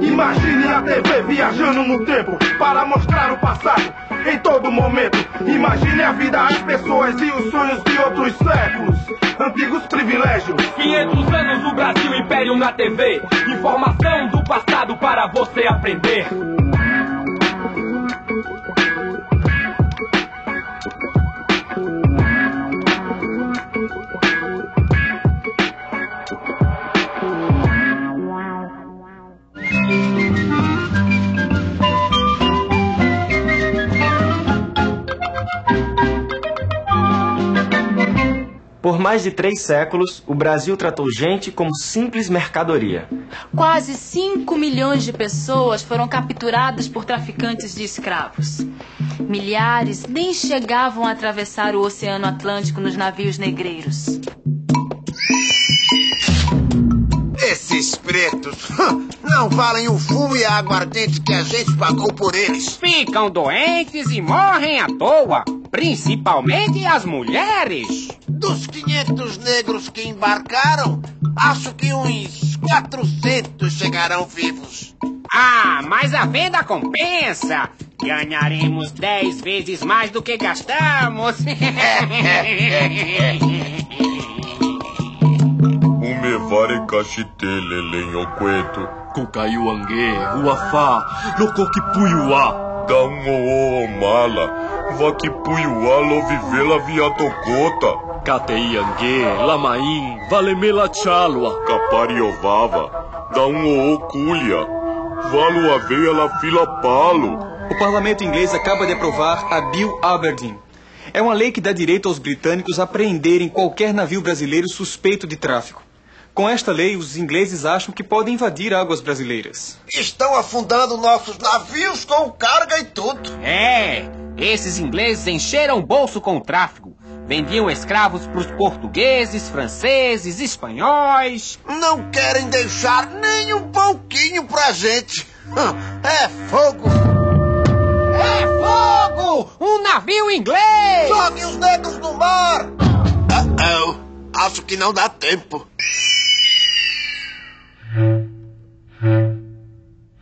Imagine a TV viajando no tempo para mostrar o passado em todo momento. Imagine a vida, as pessoas e os sonhos de outros séculos. Antigos privilégios. 500 anos do Brasil, Império na TV. Informação do passado para você aprender. Por mais de 3 séculos, o Brasil tratou gente como simples mercadoria. Quase 5 milhões de pessoas foram capturadas por traficantes de escravos. Milhares nem chegavam a atravessar o Oceano Atlântico nos navios negreiros. Esses pretos não valem o fumo e a aguardente que a gente pagou por eles. Ficam doentes e morrem à toa, principalmente as mulheres. Dos 500 negros que embarcaram, acho que uns 400 chegarão vivos. Ah, mas a venda compensa. Ganharemos 10 vezes mais do que gastamos. Umevare kashitele lenhoqueto. Kukaiuangue, uafá, lokokipuyuá. Da oo mala. Vakipuyuá lovivela viatocota. Kateiangue, lamaim, valemela chalua. Capariovava. Da oo culha. Valo aveia la fila palo. O parlamento inglês acaba de aprovar a Bill Aberdeen. É uma lei que dá direito aos britânicos a apreenderem qualquer navio brasileiro suspeito de tráfico. Com esta lei, os ingleses acham que podem invadir águas brasileiras. Estão afundando nossos navios com carga e tudo. Esses ingleses encheram o bolso com o tráfico. Vendiam escravos para os portugueses, franceses, espanhóis. Não querem deixar nem um pouquinho pra gente. É fogo! É fogo! Um navio inglês! Jogue os negros no mar! Acho que não dá tempo.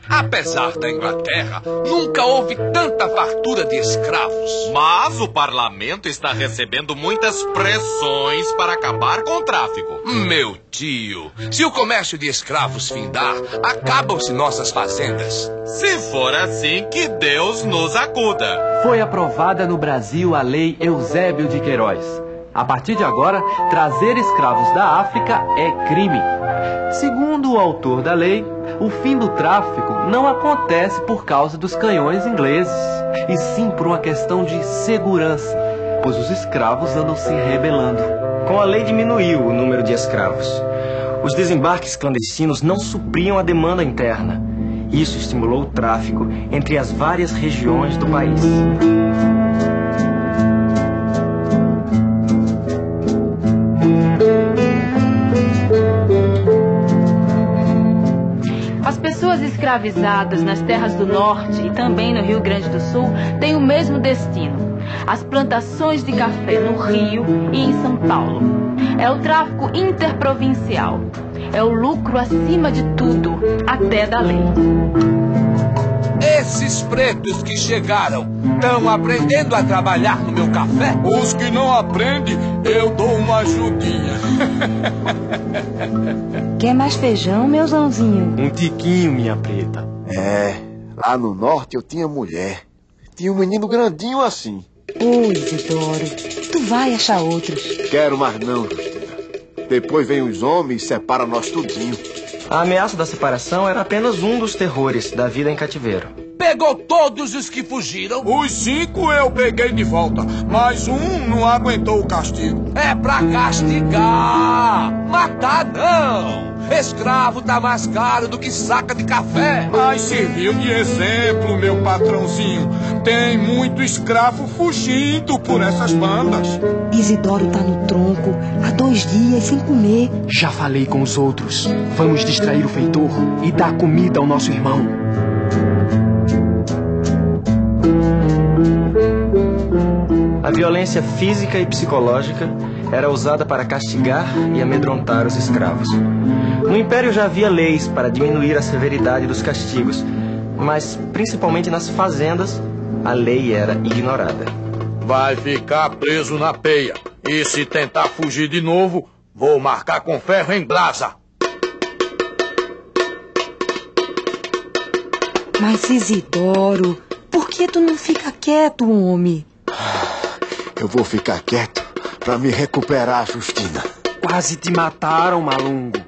Apesar da Inglaterra, nunca houve tanta fartura de escravos. Mas o parlamento está recebendo muitas pressões para acabar com o tráfico. Meu tio, se o comércio de escravos findar, acabam-se nossas fazendas. Se for assim, que Deus nos acuda. Foi aprovada no Brasil a Lei Eusébio de Queiroz. A partir de agora, trazer escravos da África é crime. Segundo o autor da lei, o fim do tráfico não acontece por causa dos canhões ingleses, e sim por uma questão de segurança, pois os escravos andam se rebelando. Com a lei diminuiu o número de escravos. Os desembarques clandestinos não supriam a demanda interna. Isso estimulou o tráfico entre as várias regiões do país. As pessoas escravizadas nas terras do norte e também no Rio Grande do Sul têm o mesmo destino: as plantações de café no Rio e em São Paulo. É o tráfico interprovincial. É o lucro acima de tudo, até da lei. Esses pretos que chegaram estão aprendendo a trabalhar no meu café? Os que não aprendem, eu dou uma ajudinha. Quer mais feijão, meu Zãozinho? Um tiquinho, minha preta. Lá no norte eu tinha mulher. Tinha um menino grandinho assim. Ô, Isidoro, tu vai achar outros. Quero mais não, Justina. Depois vem os homens e separam nós tudinho. A ameaça da separação era apenas um dos terrores da vida em cativeiro. Pegou todos os que fugiram? Os 5 eu peguei de volta, mas um não aguentou o castigo. É pra castigar, matar não. Escravo tá mais caro do que saca de café. Mas serviu de exemplo, meu patrãozinho. Tem muito escravo fugindo por essas bandas. Isidoro tá no tronco, há 2 dias sem comer. Já falei com os outros. Vamos distrair o feitor e dar comida ao nosso irmão. A violência física e psicológica era usada para castigar e amedrontar os escravos. No Império já havia leis para diminuir a severidade dos castigos, mas principalmente nas fazendas, a lei era ignorada. Vai ficar preso na peia. E se tentar fugir de novo, vou marcar com ferro em brasa. Mas Isidoro, por que tu não fica quieto, homem? Eu vou ficar quieto pra me recuperar, Justina. Quase te mataram, Malungo.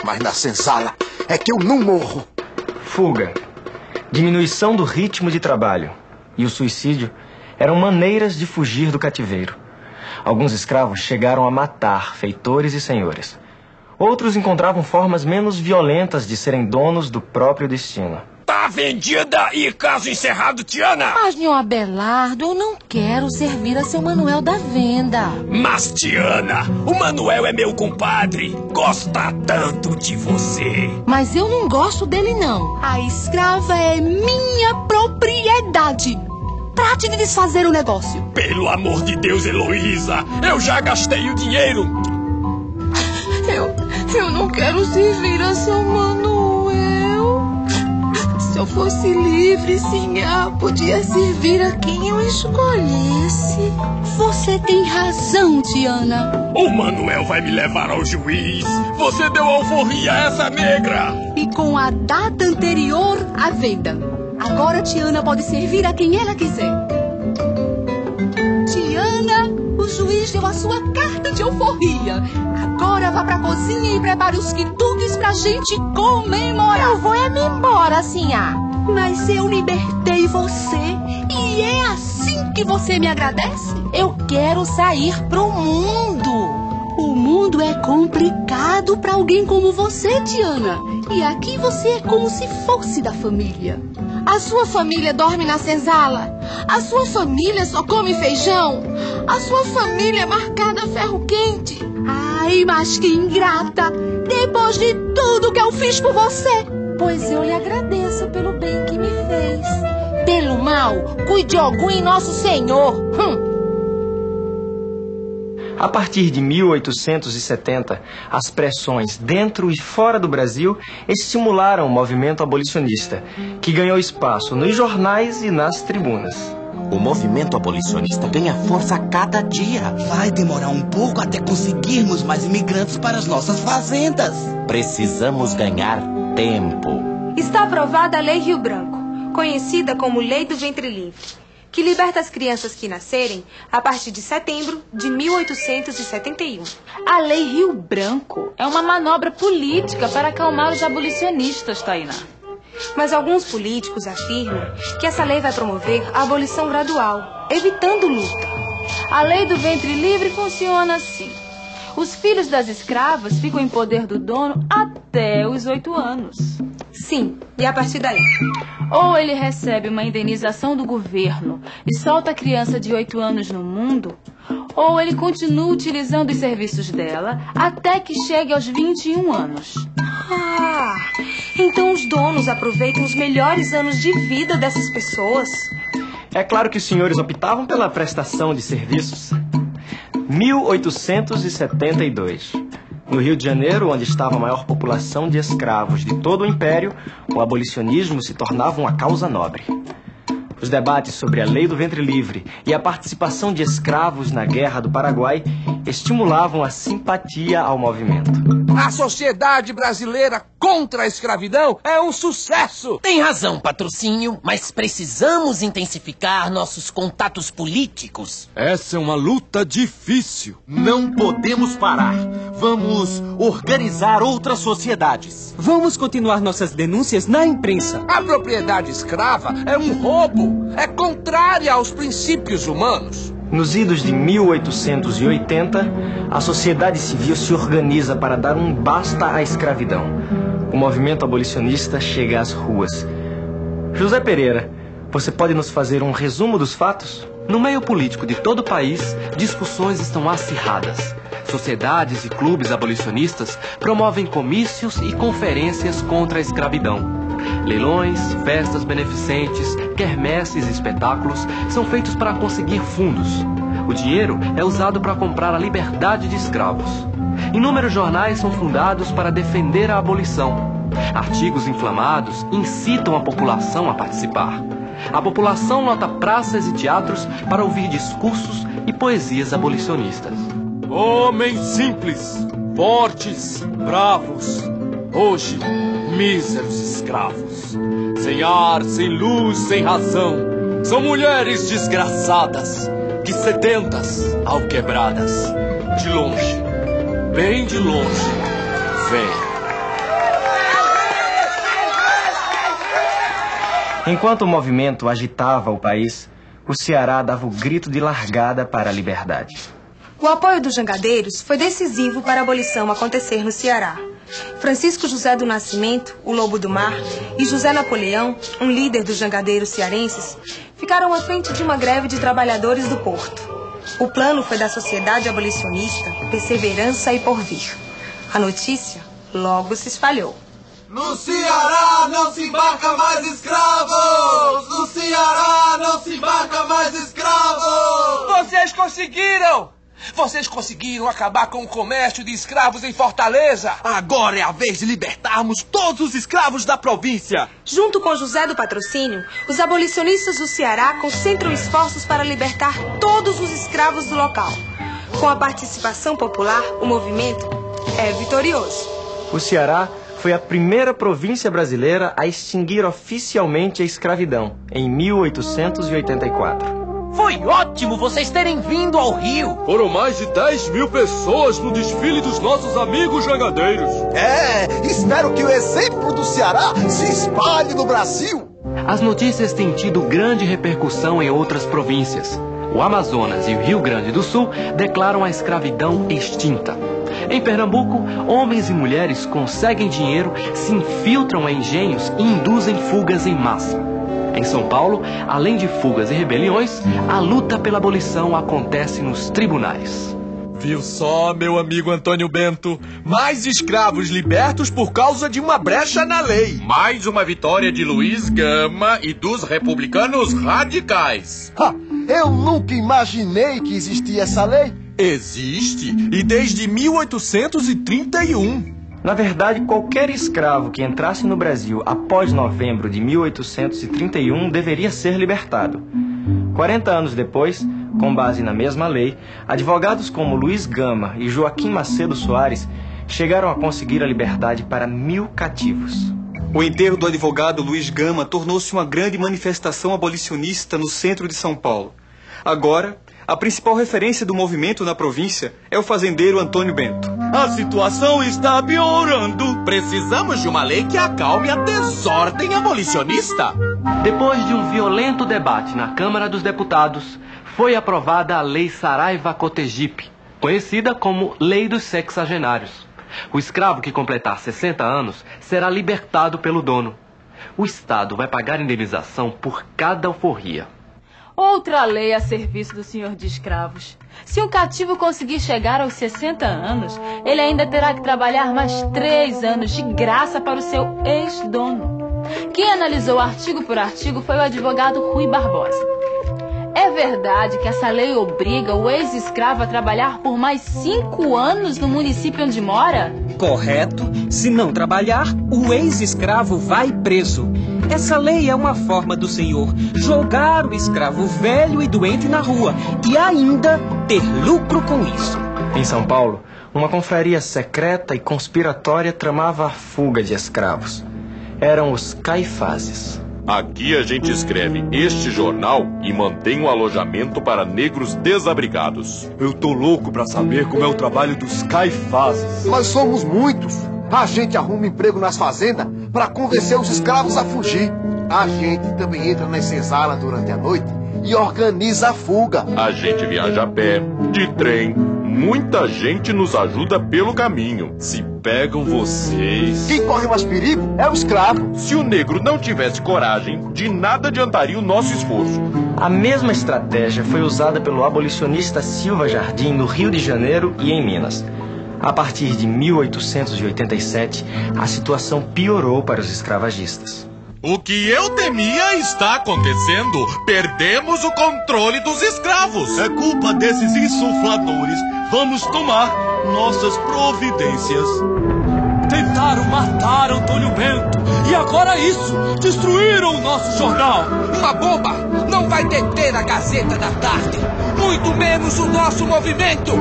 Mas na senzala é que eu não morro. Fuga, diminuição do ritmo de trabalho e o suicídio eram maneiras de fugir do cativeiro. Alguns escravos chegaram a matar feitores e senhores. Outros encontravam formas menos violentas de serem donos do próprio destino. Tá vendida e caso encerrado, Tiana! Mas, meu Abelardo, eu não quero servir a seu Manuel da venda. Mas, Tiana, o Manuel é meu compadre. Gosta tanto de você. Mas eu não gosto dele, não. A escrava é minha propriedade. Trate de desfazer o negócio. Pelo amor de Deus, Heloísa, eu já gastei o dinheiro. Eu não quero servir a seu Manuel. Se eu fosse livre, sinhá, podia servir a quem eu escolhesse. Você tem razão, Tiana. O Manuel vai me levar ao juiz. Você deu alforria a essa negra. E com a data anterior à venda. Agora Tiana pode servir a quem ela quiser. Tiana, o juiz deu a sua carta de alforria. Agora vá pra cozinha e prepare os quitutes pra gente comemorar. Eu vou me embora, sinhá. Mas eu libertei você. E é assim que você me agradece? Eu quero sair pro mundo. O mundo é complicado pra alguém como você, Tiana. E aqui você é como se fosse da família. A sua família dorme na senzala. A sua família só come feijão. A sua família é marcada a ferro quente. Ai, mas que ingrata! Depois de tudo que eu fiz por você. Pois eu lhe agradeço pelo bem que me fez. Pelo mal, cuide de Ogum em Nosso Senhor. A partir de 1870, as pressões dentro e fora do Brasil estimularam o movimento abolicionista, que ganhou espaço nos jornais e nas tribunas. O movimento abolicionista ganha força a cada dia. Vai demorar um pouco até conseguirmos mais imigrantes para as nossas fazendas. Precisamos ganhar tempo. Está aprovada a Lei Rio Branco, conhecida como Lei do Ventre Livre, que liberta as crianças que nascerem a partir de setembro de 1871. A Lei Rio Branco é uma manobra política para acalmar os abolicionistas, Tainá. Mas alguns políticos afirmam que essa lei vai promover a abolição gradual, evitando luta. A Lei do Ventre Livre funciona assim. Os filhos das escravas ficam em poder do dono até os 8 anos. Sim, e a partir daí? Ou ele recebe uma indenização do governo e solta a criança de 8 anos no mundo, ou ele continua utilizando os serviços dela até que chegue aos 21 anos. Ah, então os donos aproveitam os melhores anos de vida dessas pessoas. É claro que os senhores optavam pela prestação de serviços. 1872. No Rio de Janeiro, onde estava a maior população de escravos de todo o Império, o abolicionismo se tornava uma causa nobre. Os debates sobre a Lei do Ventre Livre e a participação de escravos na Guerra do Paraguai estimulavam a simpatia ao movimento. A sociedade brasileira contra a escravidão é um sucesso! Tem razão, patrocínio, mas precisamos intensificar nossos contatos políticos. Essa é uma luta difícil. Não podemos parar. Vamos organizar outras sociedades. Vamos continuar nossas denúncias na imprensa. A propriedade escrava é um roubo. É contrária aos princípios humanos. Nos idos de 1880, a sociedade civil se organiza para dar um basta à escravidão. O movimento abolicionista chega às ruas. José Pereira, você pode nos fazer um resumo dos fatos? No meio político de todo o país, discussões estão acirradas. Sociedades e clubes abolicionistas promovem comícios e conferências contra a escravidão. Leilões, festas beneficentes, quermesses e espetáculos são feitos para conseguir fundos. O dinheiro é usado para comprar a liberdade de escravos. Inúmeros jornais são fundados para defender a abolição. Artigos inflamados incitam a população a participar. A população lota praças e teatros para ouvir discursos e poesias abolicionistas. Homens simples, fortes, bravos. Hoje, míseros escravos. Sem ar, sem luz, sem razão. São mulheres desgraçadas, que sedentas, alquebradas. De longe, bem de longe, vem. Enquanto o movimento agitava o país, o Ceará dava o grito de largada para a liberdade. O apoio dos jangadeiros foi decisivo para a abolição acontecer no Ceará. Francisco José do Nascimento, o Lobo do Mar, e José Napoleão, um líder dos jangadeiros cearenses, ficaram à frente de uma greve de trabalhadores do porto. O plano foi da Sociedade Abolicionista Perseverança e Porvir. A notícia logo se espalhou. No Ceará não se embarca mais escravos! No Ceará não se embarca mais escravos! Vocês conseguiram! Vocês conseguiram acabar com o comércio de escravos em Fortaleza! Agora é a vez de libertarmos todos os escravos da província! Junto com José do Patrocínio, os abolicionistas do Ceará concentram esforços para libertar todos os escravos do local. Com a participação popular, o movimento é vitorioso. O Ceará foi a primeira província brasileira a extinguir oficialmente a escravidão, em 1884. Foi ótimo vocês terem vindo ao Rio. Foram mais de 10 mil pessoas no desfile dos nossos amigos jangadeiros. Espero que o exemplo do Ceará se espalhe no Brasil. As notícias têm tido grande repercussão em outras províncias. O Amazonas e o Rio Grande do Sul declaram a escravidão extinta. Em Pernambuco, homens e mulheres conseguem dinheiro, se infiltram em engenhos e induzem fugas em massa. Em São Paulo, além de fugas e rebeliões, a luta pela abolição acontece nos tribunais. Viu só, meu amigo Antônio Bento? Mais escravos libertos por causa de uma brecha na lei. Mais uma vitória de Luiz Gama e dos republicanos radicais. Eu nunca imaginei que existia essa lei. Existe, e desde 1831. Na verdade, qualquer escravo que entrasse no Brasil após novembro de 1831 deveria ser libertado. 40 anos depois, com base na mesma lei, advogados como Luiz Gama e Joaquim Macedo Soares chegaram a conseguir a liberdade para 1000 cativos. O enterro do advogado Luiz Gama tornou-se uma grande manifestação abolicionista no centro de São Paulo. Agora, a principal referência do movimento na província é o fazendeiro Antônio Bento. A situação está piorando. Precisamos de uma lei que acalme a desordem abolicionista. Depois de um violento debate na Câmara dos Deputados, foi aprovada a Lei Saraiva-Cotegipe, conhecida como Lei dos Sexagenários. O escravo que completar 60 anos será libertado pelo dono. O Estado vai pagar indenização por cada alforria. Outra lei a serviço do senhor de escravos. Se um cativo conseguir chegar aos 60 anos, ele ainda terá que trabalhar mais 3 anos de graça para o seu ex-dono. Quem analisou artigo por artigo foi o advogado Rui Barbosa. É verdade que essa lei obriga o ex-escravo a trabalhar por mais 5 anos no município onde mora? Correto. Se não trabalhar, o ex-escravo vai preso. Essa lei é uma forma do senhor jogar o escravo velho e doente na rua e ainda ter lucro com isso. Em São Paulo, uma confraria secreta e conspiratória tramava a fuga de escravos. Eram os Caifazes. Aqui a gente escreve este jornal e mantém um alojamento para negros desabrigados. Eu tô louco pra saber como é o trabalho dos Caifazes. Nós somos muitos. A gente arruma emprego nas fazendas para convencer os escravos a fugir. A gente também entra nas senzalas durante a noite e organiza a fuga. A gente viaja a pé, de trem. Muita gente nos ajuda pelo caminho. Se pegam vocês... Quem corre mais perigo é o escravo. Se o negro não tivesse coragem, de nada adiantaria o nosso esforço. A mesma estratégia foi usada pelo abolicionista Silva Jardim no Rio de Janeiro e em Minas. A partir de 1887, a situação piorou para os escravagistas. O que eu temia está acontecendo. Perdemos o controle dos escravos. É culpa desses insufladores. Vamos tomar nossas providências. Tentaram matar Antônio Bento. E agora isso! Destruíram o nosso jornal! Uma bomba não vai deter a Gazeta da Tarde. Muito menos o nosso movimento.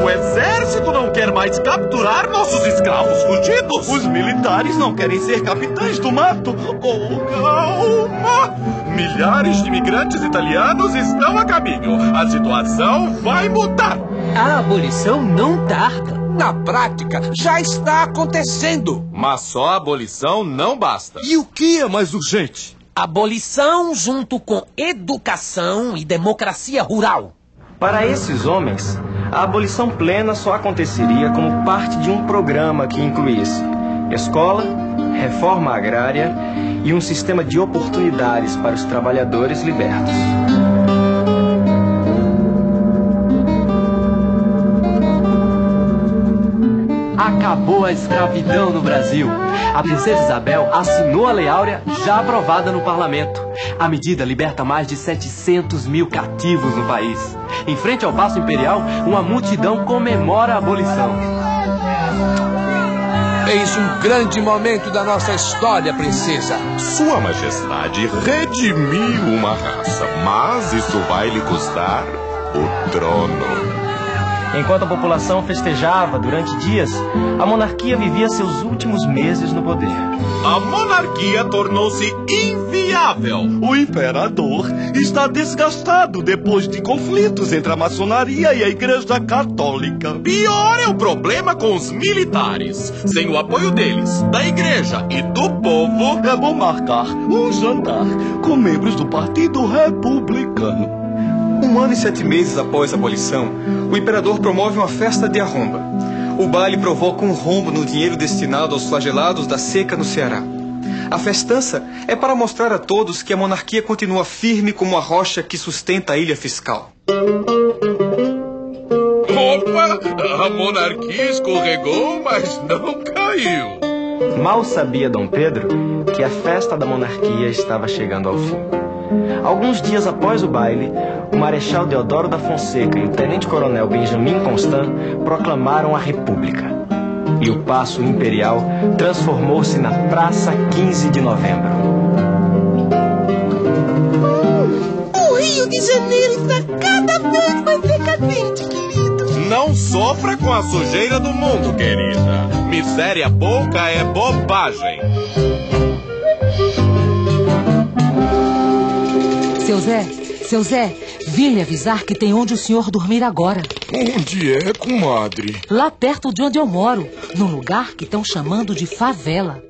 O exército não quer mais capturar nossos escravos fugidos. Os militares não querem ser capitães do mato. Oh, calma! Milhares de imigrantes italianos estão a caminho. A situação vai mudar. A abolição não tarda. Na prática, já está acontecendo. Mas só a abolição não basta. E o que é mais urgente? Abolição junto com educação e democracia rural. Para esses homens, a abolição plena só aconteceria como parte de um programa que incluísse escola, reforma agrária e um sistema de oportunidades para os trabalhadores libertos. Acabou a escravidão no Brasil. A princesa Isabel assinou a Lei Áurea, já aprovada no parlamento. A medida liberta mais de 700 mil cativos no país. Em frente ao Paço Imperial, uma multidão comemora a abolição. Eis um grande momento da nossa história, princesa. Sua Majestade redimiu uma raça, mas isso vai lhe custar o trono. Enquanto a população festejava durante dias, a monarquia vivia seus últimos meses no poder. A monarquia tornou-se inviável. O imperador está desgastado depois de conflitos entre a maçonaria e a Igreja Católica. Pior é o problema com os militares. Sem o apoio deles, da igreja e do povo... É bom marcar um jantar com membros do Partido Republicano. 1 ano e 7 meses após a abolição, o imperador promove uma festa de arromba. O baile provoca um rombo no dinheiro destinado aos flagelados da seca no Ceará. A festança é para mostrar a todos que a monarquia continua firme como a rocha que sustenta a ilha fiscal. Opa! A monarquia escorregou, mas não caiu. Mal sabia Dom Pedro que a festa da monarquia estava chegando ao fim. Alguns dias após o baile, o Marechal Deodoro da Fonseca e o Tenente-Coronel Benjamin Constant proclamaram a República. E o Paço Imperial transformou-se na Praça 15 de Novembro. O Rio de Janeiro está cada vez mais decadente, querido. Não sofra com a sujeira do mundo, querida. Miséria pouca é bobagem. Seu Zé, vim lhe avisar que tem onde o senhor dormir agora. Onde é, comadre? Lá perto de onde eu moro, num lugar que estão chamando de favela.